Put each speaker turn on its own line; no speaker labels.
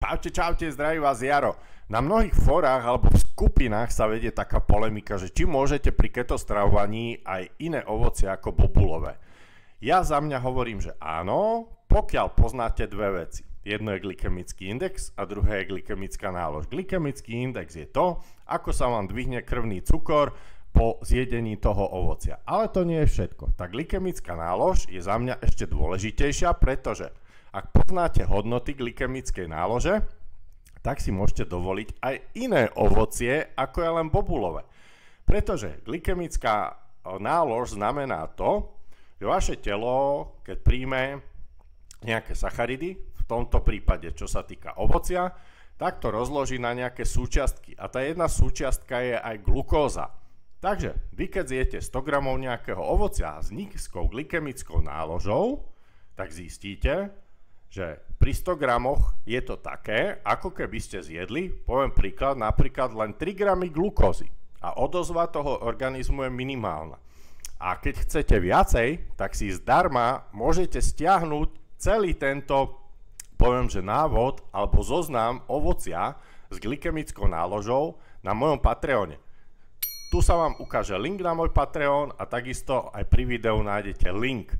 Čaute, zdraví vás Jaro. Na mnohých fórach alebo v skupinách sa vedie taká polemika, že či môžete pri keto stravovaní aj iné ovocie ako bobulové. Ja za mňa hovorím, že áno, pokiaľ poznáte dve veci. Jedno je glykemický index a druhé je glykemická nálož. Glykemický index je to, ako sa vám dvihne krvný cukor po zjedení toho ovocia. Ale to nie je všetko. Tá glykemická nálož je za mňa ešte dôležitejšia, pretože ak poznáte hodnoty glykemickej nálože, tak si môžete dovoliť aj iné ovocie, ako je len bobulové. Pretože glykemická nálož znamená to, že vaše telo, keď príjme nejaké sacharidy, v tomto prípade, čo sa týka ovocia, tak to rozloží na nejaké súčiastky. A tá jedna súčiastka je aj glukóza. Takže vy keď zjete 100 g nejakého ovocia s nízkou glykemickou náložou, tak zistíte, že pri 100 gramoch je to také, ako keby ste zjedli, poviem príklad, napríklad len 3 gramy glukózy. A odozva toho organizmu je minimálna. A keď chcete viacej, tak si zdarma môžete stiahnuť celý tento, poviem, že návod alebo zoznam ovocia s glykemickou náložou na mojom Patreone. Tu sa vám ukáže link na môj Patreon a takisto aj pri videu nájdete link